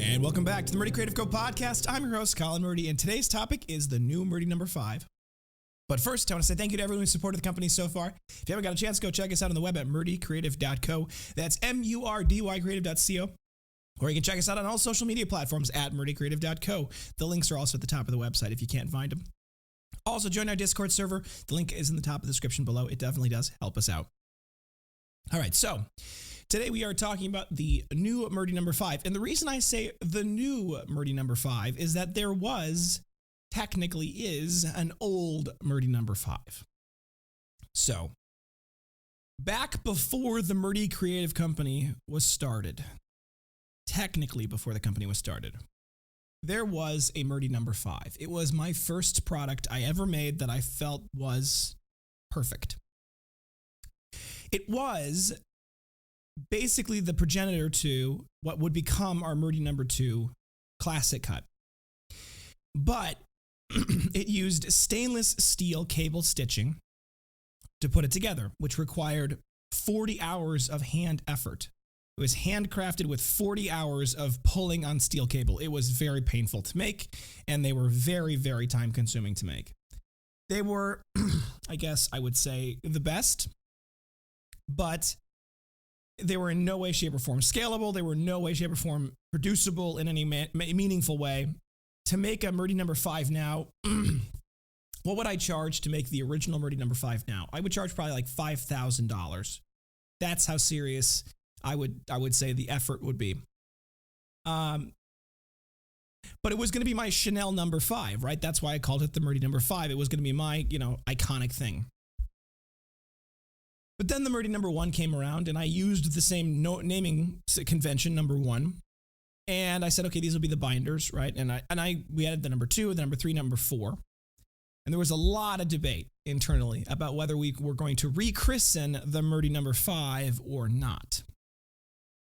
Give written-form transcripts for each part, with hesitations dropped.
And welcome back to the Murdy Creative Co podcast. I'm your host, Colin Murdy, and today's topic is the new Murdy number 5. But first, I want to say thank you to everyone who supported the company so far. If you haven't got a chance, go check us out on the web at murdycreative.co. That's MURDY creative.co. Or you can check us out on all social media platforms at murdycreative.co. The links are also at the top of the website if you can't find them. Also, join our Discord server. The link is in the top of the description below. It definitely does help us out. All right, so today we are talking about the new Murdy number 5. And the reason I say the new Murdy number 5 is that there technically is an old Murdy number 5. So, back before the Murdy Creative Company was started, technically before the company was started, there was a Murdy number 5. It was my first product I ever made that I felt was perfect. It was basically the progenitor to what would become our Murdy number 2 classic cut. But it used stainless steel cable stitching to put it together, which required 40 hours of hand effort. It was handcrafted with 40 hours of pulling on steel cable. It was very painful to make, and they were very, very time consuming to make. They were, I guess I would say, the best, but they were in no way, shape, or form scalable. They were in no way, shape, or form producible in any meaningful way. To make a Murdy number 5 now, what would I charge to make the original Murdy number 5 now? I would charge probably like $5,000. That's how serious I would say the effort would be. But it was going to be my Chanel number 5, right? That's why I called it the Murdy number 5. It was going to be my, iconic thing. But then the Murdy number 1 came around, and I used the same naming convention, number 1. And I said, okay, these will be the binders, right? And we added the number 2, the number 3, number 4. And there was a lot of debate internally about whether we were going to rechristen the Murdy number 5 or not.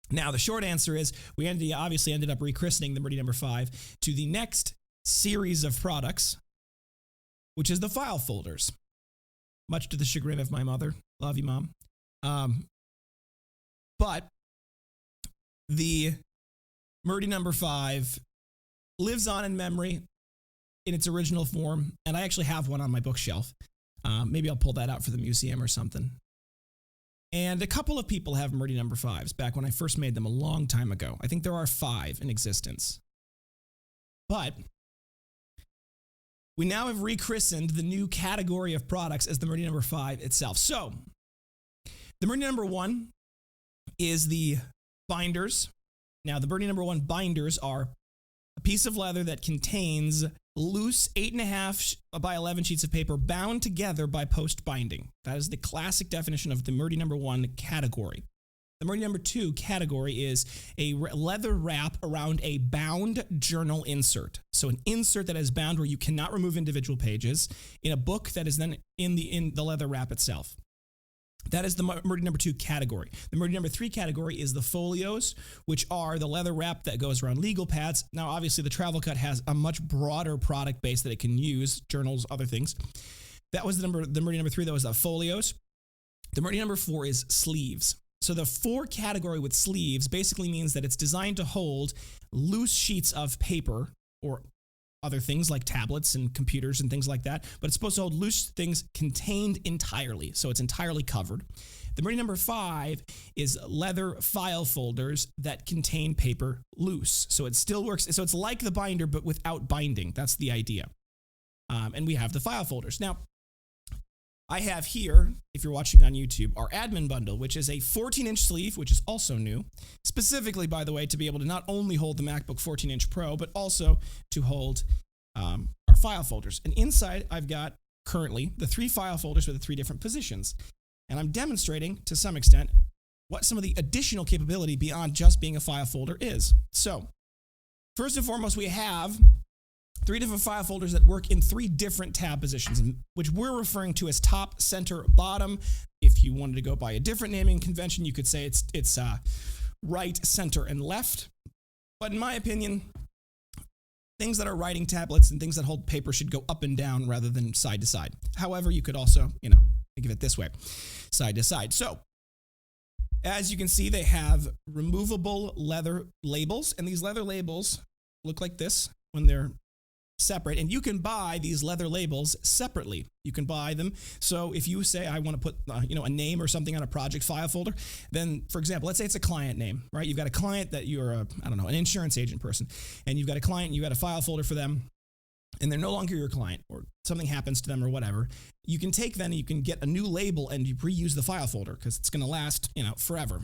Now, the short answer is we obviously ended up rechristening the Murdy number 5 to the next series of products, which is the file folders, much to the chagrin of my mother. Love you, Mom. But the Murdy number 5 lives on in memory in its original form, and I actually have one on my bookshelf. Maybe I'll pull that out for the museum or something. And a couple of people have Murdy number 5s back when I first made them a long time ago. I think there are 5 in existence. But we now have rechristened the new category of products as the Murdy number 5 itself. So, the Murdy number 1 is the binders. Now, the Murdy number 1 binders are a piece of leather that contains loose 8.5 by 11 sheets of paper bound together by post binding. That is the classic definition of the Murdy number 1 category. The Murdy number 2 category is a leather wrap around a bound journal insert. So an insert that is bound where you cannot remove individual pages in a book that is then in the leather wrap itself. That is the Murdy number 2 category. The Murdy number 3 category is the folios, which are the leather wrap that goes around legal pads. Now, obviously, the travel cut has a much broader product base that it can use, journals, other things. That was the Murdy number 3, that was the folios. The Murdy number 4 is sleeves. So the 4 category with sleeves basically means that it's designed to hold loose sheets of paper or other things like tablets and computers and things like that, but it's supposed to hold loose things contained entirely, so it's entirely covered. The Murdy number 5 is leather file folders that contain paper loose, so it still works. So it's like the binder, but without binding. That's the idea. And we have the file folders. Now, I have here, if you're watching on YouTube, our admin bundle, which is a 14-inch sleeve, which is also new, specifically, by the way, to be able to not only hold the MacBook 14-inch Pro, but also to hold our file folders. And inside, I've got, currently, the 3 file folders with the 3 different positions. And I'm demonstrating, to some extent, what some of the additional capability beyond just being a file folder is. So, first and foremost, we have 3 different file folders that work in 3 different tab positions, which we're referring to as top, center, bottom. If you wanted to go by a different naming convention, you could say it's right, center, and left. But in my opinion, things that are writing tablets and things that hold paper should go up and down rather than side to side. However, you could also, think of it this way, side to side. So As you can see, they have removable leather labels, and these leather labels look like this when they're separate, and you can buy these leather labels separately. You can buy them. So if you say, I want to put a name or something on a project file folder, then, for example, let's say it's a client name, right? You've got a client that you're an insurance agent person, and you've got a client, you've got a file folder for them, and they're no longer your client, or something happens to them or whatever. You can take then, you can get a new label and you reuse the file folder because it's going to last, forever.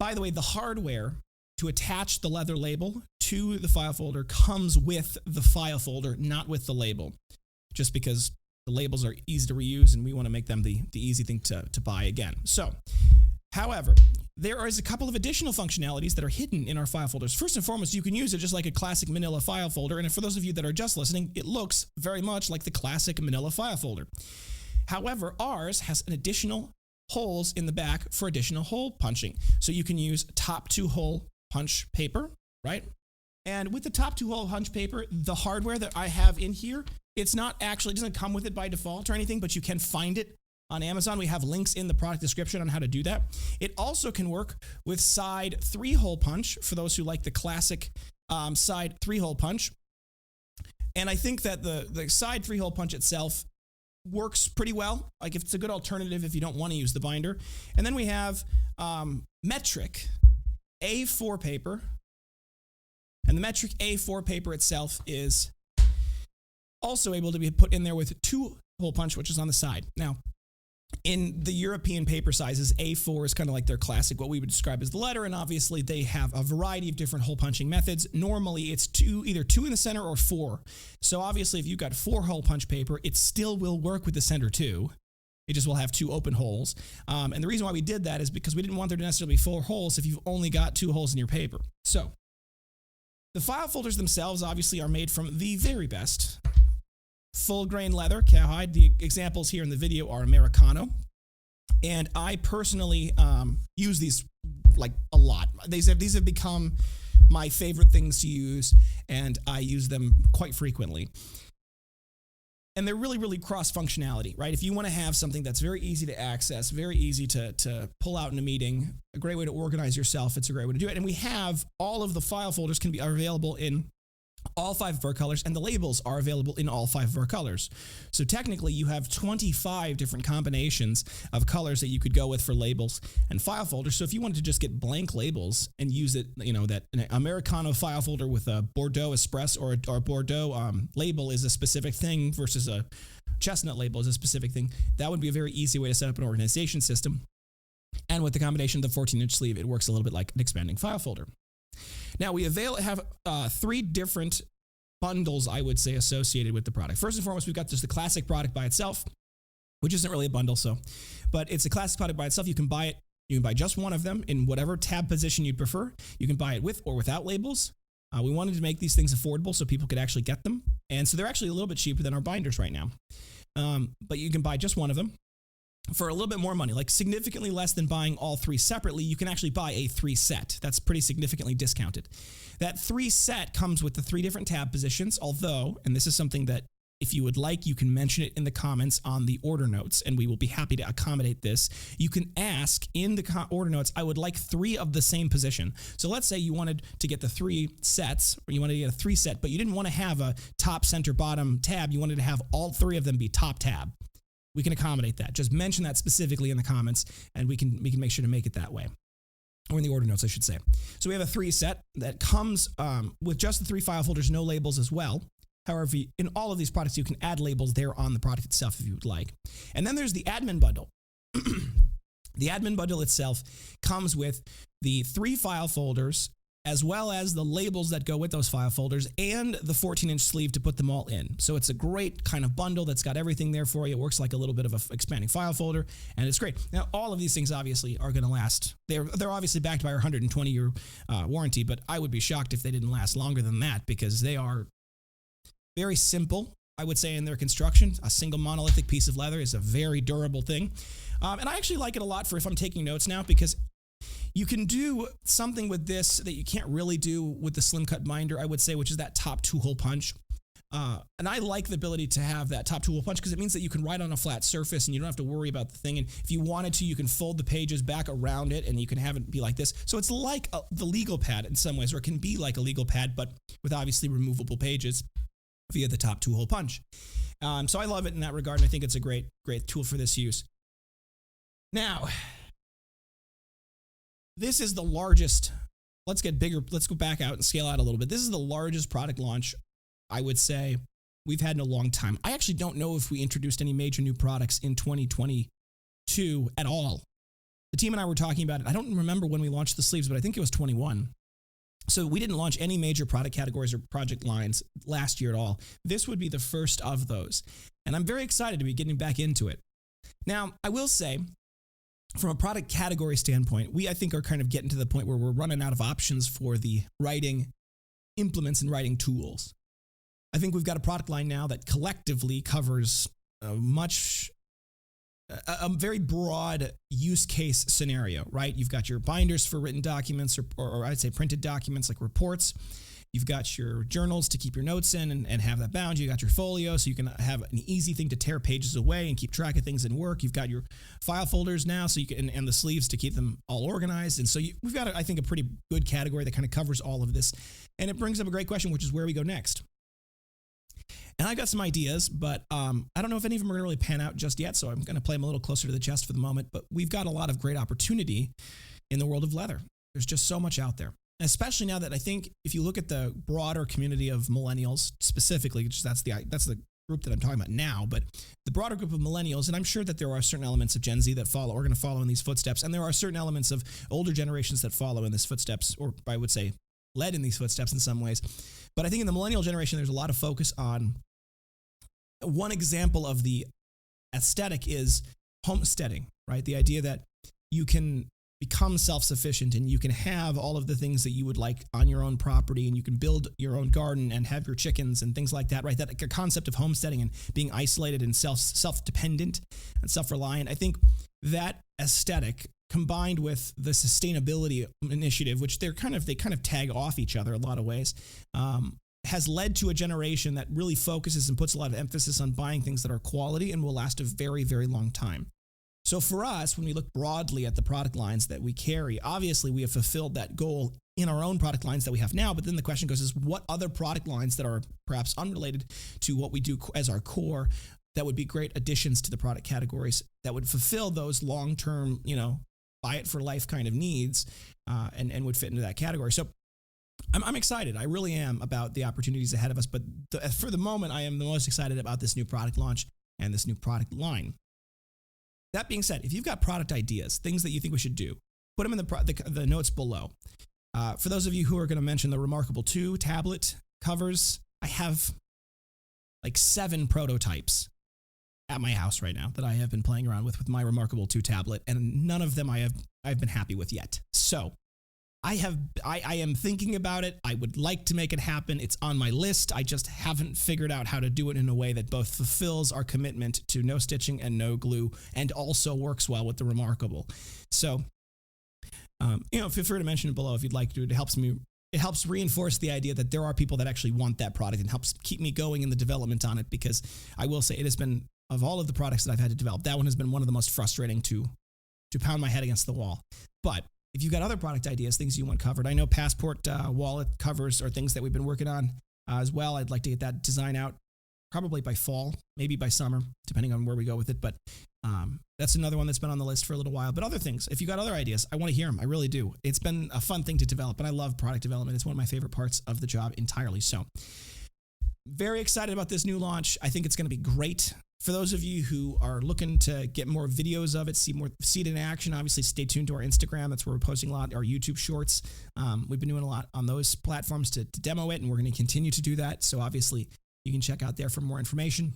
By the way, the hardware to attach the leather label to the file folder comes with the file folder, not with the label, just because the labels are easy to reuse and we want to make them the easy thing to buy again. So, however, there is a couple of additional functionalities that are hidden in our file folders. First and foremost, you can use it just like a classic manila file folder, and for those of you that are just listening, it looks very much like the classic manila file folder. However, ours has an additional holes in the back for additional hole punching. So you can use top 2-hole punch paper, right? And with the top 2-hole punch paper, the hardware that I have in here, it doesn't come with it by default or anything, but you can find it on Amazon. We have links in the product description on how to do that. It also can work with side 3-hole punch for those who like the classic side 3-hole punch. And I think that the side 3-hole punch itself works pretty well. Like, if it's a good alternative if you don't want to use the binder. And then we have metric A4 paper. And the metric A4 paper itself is also able to be put in there with 2-hole punch, which is on the side. Now, in the European paper sizes, A4 is kind of like their classic, what we would describe as the letter, and obviously they have a variety of different hole punching methods. Normally, it's either 2 in the center or 4. So obviously, if you've got 4-hole punch paper, it still will work with the center 2. It just will have 2 open holes. And the reason why we did that is because we didn't want there to necessarily be 4 holes if you've only got 2 holes in your paper. So the file folders themselves obviously are made from the very best full grain leather, cowhide. The examples here in the video are Americano. And I personally use these like a lot. These have become my favorite things to use, and I use them quite frequently. And they're really, really cross-functionality, right? If you want to have something that's very easy to access, very easy to pull out in a meeting, a great way to organize yourself, it's a great way to do it. And we have all of the file folders are available in all 5 of our colors, and the labels are available in all 5 of our colors. So technically, you have 25 different combinations of colors that you could go with for labels and file folders. So if you wanted to just get blank labels and use it, that an Americano file folder with a Bordeaux Express or a Bordeaux label is a specific thing versus a chestnut label is a specific thing, that would be a very easy way to set up an organization system. And with the combination of the 14-inch sleeve, it works a little bit like an expanding file folder. Now, we have 3 different bundles, I would say, associated with the product. First and foremost, we've got just the classic product by itself, which isn't really a bundle, but it's a classic product by itself. You can buy it. You can buy just one of them in whatever tab position you'd prefer. You can buy it with or without labels. We wanted to make these things affordable so people could actually get them. And so they're actually a little bit cheaper than our binders right now. But you can buy just one of them for a little bit more money, like significantly less than buying all 3 separately. You can actually buy a 3 set. That's pretty significantly discounted. That 3 set comes with the 3 different tab positions, although, and this is something that if you would like, you can mention it in the comments on the order notes, and we will be happy to accommodate this. You can ask in the order notes, I would like 3 of the same position. So let's say you wanted to get the 3 sets, or you wanted to get a 3 set, but you didn't want to have a top, center, bottom tab. You wanted to have all 3 of them be top tab. We can accommodate that. Just mention that specifically in the comments, and we can make sure to make it that way. Or in the order notes, I should say. So we have a 3 set that comes with just the 3 file folders, no labels as well. However, in all of these products, you can add labels there on the product itself if you would like. And then there's the admin bundle. The admin bundle itself comes with the 3 file folders, as well as the labels that go with those file folders and the 14-inch sleeve to put them all in. So it's a great kind of bundle that's got everything there for you. It works like a little bit of an expanding file folder, and it's great. Now, all of these things obviously are going to last. They're obviously backed by our 120-year warranty, but I would be shocked if they didn't last longer than that because they are very simple, I would say, in their construction. A single monolithic piece of leather is a very durable thing. And I actually like it a lot for if I'm taking notes now because you can do something with this that you can't really do with the slim cut binder, I would say, which is that top 2-hole punch. And I like the ability to have that top two-hole punch because it means that you can write on a flat surface and you don't have to worry about the thing. And if you wanted to, you can fold the pages back around it and you can have it be like this. So it's like the legal pad in some ways, or it can be like a legal pad, but with obviously removable pages via the top two-hole punch. So I love it in that regard, and I think it's a great tool for this use. Now, this is the largest. Let's get bigger. Let's go back out and scale out a little bit. This is the largest product launch, I would say, we've had in a long time. I actually don't know if we introduced any major new products in 2022 at all. The team and I were talking about it. I don't remember when we launched the sleeves, but I think it was 21. So we didn't launch any major product categories or project lines last year at all. This would be the first of those. And I'm very excited to be getting back into it. Now, I will say, from a product category standpoint, I think, are kind of getting to the point where we're running out of options for the writing implements and writing tools. I think we've got a product line now that collectively covers a very broad use case scenario, right? You've got your binders for written documents or I'd say printed documents like reports. You've got your journals to keep your notes in and have that bound. You got your folio so you can have an easy thing to tear pages away and keep track of things in work. You've got your file folders now so you can, and the sleeves to keep them all organized. And so we've got, I think, a pretty good category that kind of covers all of this. And it brings up a great question, which is where we go next. And I've got some ideas, but I don't know if any of them are going to really pan out just yet, so I'm going to play them a little closer to the chest for the moment. But we've got a lot of great opportunity in the world of leather. There's just so much out there. And especially now that I think if you look at the broader community of millennials specifically, which that's the group that I'm talking about now, but the broader group of millennials, and I'm sure that there are certain elements of Gen Z that are going to follow in these footsteps, and there are certain elements of older generations that follow in these footsteps, or I would say led in these footsteps in some ways. But I think in the millennial generation, there's a lot of focus on one example of the aesthetic is homesteading, right? The idea that you can become self-sufficient and you can have all of the things that you would like on your own property, and you can build your own garden and have your chickens and things like that, right? That concept of homesteading and being isolated and self-dependent and self-reliant. I think that aesthetic combined with the sustainability initiative, which they kind of tag off each other in a lot of ways, has led to a generation that really focuses and puts a lot of emphasis on buying things that are quality and will last a very, very long time. So for us, when we look broadly at the product lines that we carry, obviously we have fulfilled that goal in our own product lines that we have now. But then the question goes is what other product lines that are perhaps unrelated to what we do as our core that would be great additions to the product categories that would fulfill those long-term, buy it for life kind of needs and would fit into that category. So I'm excited. I really am about the opportunities ahead of us. But for the moment, I am the most excited about this new product launch and this new product line. That being said, if you've got product ideas, things that you think we should do, put them in the notes below. For those of you who are going to mention the Remarkable 2 tablet covers, I have like 7 prototypes at my house right now that I have been playing around with my Remarkable 2 tablet, and none of them I've been happy with yet. So I am thinking about it. I would like to make it happen. It's on my list. I just haven't figured out how to do it in a way that both fulfills our commitment to no stitching and no glue and also works well with the Remarkable. So, feel free to mention it below if you'd like to. It helps reinforce the idea that there are people that actually want that product and helps keep me going in the development on it, because I will say it has been, of all of the products that I've had to develop, that one has been one of the most frustrating to pound my head against the wall. But if you've got other product ideas, things you want covered, I know Passport wallet covers are things that we've been working on as well. I'd like to get that design out probably by fall, maybe by summer, depending on where we go with it. But that's another one that's been on the list for a little while. But other things, if you got other ideas, I want to hear them. I really do. It's been a fun thing to develop, and I love product development. It's one of my favorite parts of the job entirely. So very excited about this new launch. I think it's going to be great. For those of you who are looking to get more videos of it, see it in action, obviously stay tuned to our Instagram. That's where we're posting a lot, our YouTube shorts. We've been doing a lot on those platforms to demo it, and we're going to continue to do that. So obviously you can check out there for more information.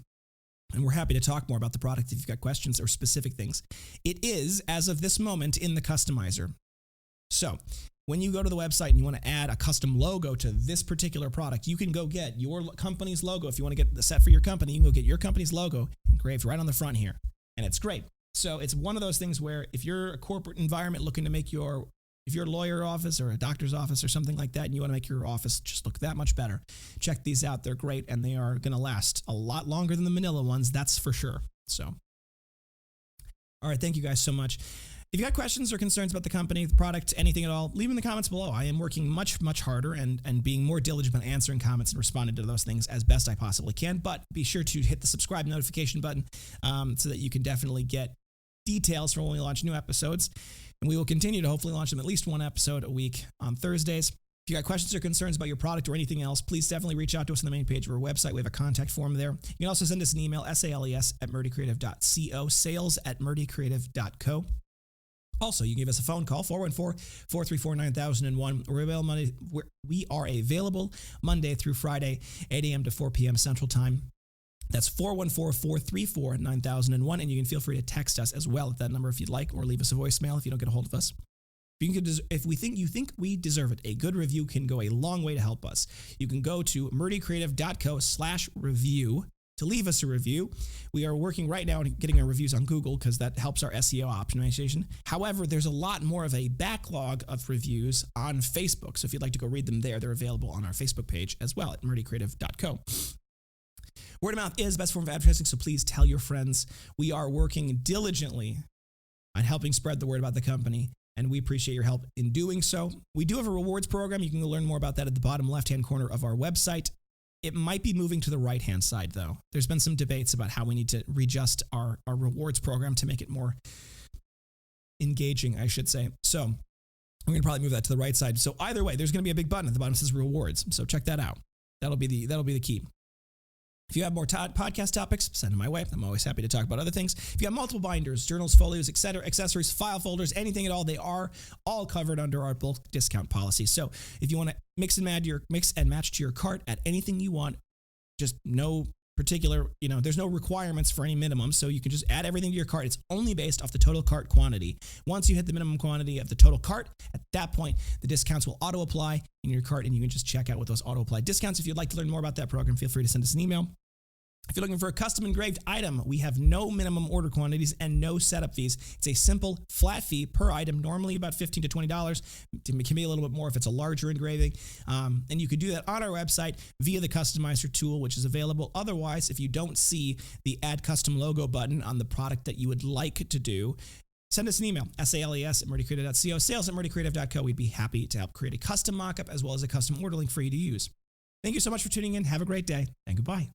And we're happy to talk more about the product if you've got questions or specific things. It is, as of this moment, in the customizer. So when you go to the website and you want to add a custom logo to this particular product, you can go get your company's logo. If you want to get the set for your company, you can go get your company's logo engraved right on the front here. And it's great. So it's one of those things where if you're a corporate environment looking to make your If you're a lawyer office or a doctor's office or something like that, and you want to make your office just look that much better, check these out. They're great, and they are going to last a lot longer than the manila ones, that's for sure. So, all right, thank you guys so much. If you got questions or concerns about the company, the product, anything at all, leave them in the comments below. I am working much, much harder and being more diligent about answering comments and responding to those things as best I possibly can. But be sure to hit the subscribe notification button so that you can definitely get details for when we launch new episodes. And we will continue to hopefully launch them at least one episode a week on Thursdays. If you got questions or concerns about your product or anything else, please definitely reach out to us on the main page of our website. We have a contact form there. You can also send us an email, sales@murdycreative.co, sales@murdycreative.co. Also, you can give us a phone call, 414-434-9001. We are available Monday through Friday, 8 a.m. to 4 p.m. Central Time. That's 414-434-9001, and you can feel free to text us as well at that number if you'd like, or leave us a voicemail if you don't get a hold of us. If you think we deserve it, a good review can go a long way to help us. You can go to murdycreative.co/review to leave us a review. We are working right now on getting our reviews on Google because that helps our SEO optimization. However, there's a lot more of a backlog of reviews on Facebook, so if you'd like to go read them there, they're available on our Facebook page as well at murdycreative.co. Word of mouth is the best form of advertising, so please tell your friends. We are working diligently on helping spread the word about the company, and we appreciate your help in doing so. We do have a rewards program. You can learn more about that at the bottom left-hand corner of our website. It might be moving to the right-hand side, though. There's been some debates about how we need to readjust our rewards program to make it more engaging, I should say. So we're going to probably move that to the right side. So either way, there's going to be a big button at the bottom that says rewards. So check that out. That'll be the key. If you have more podcast topics, send them my way. I'm always happy to talk about other things. If you have multiple binders, journals, folios, etc., accessories, file folders, anything at all, they are all covered under our bulk discount policy. So if you want to mix and match to your cart at anything you want, just no particular, there's no requirements for any minimum, so you can just add everything to your cart. It's only based off the total cart quantity. Once you hit the minimum quantity of the total cart, at that point, the discounts will auto-apply in your cart, and you can just check out with those auto-apply discounts. If you'd like to learn more about that program, feel free to send us an email. If you're looking for a custom engraved item, we have no minimum order quantities and no setup fees. It's a simple flat fee per item, normally about $15 to $20. It can be a little bit more if it's a larger engraving. And you can do that on our website via the customizer tool, which is available. Otherwise, if you don't see the add custom logo button on the product that you would like to do, send us an email, sales@murdycreative.co, sales@murdycreative.co. We'd be happy to help create a custom mockup as well as a custom order link for you to use. Thank you so much for tuning in. Have a great day, and goodbye.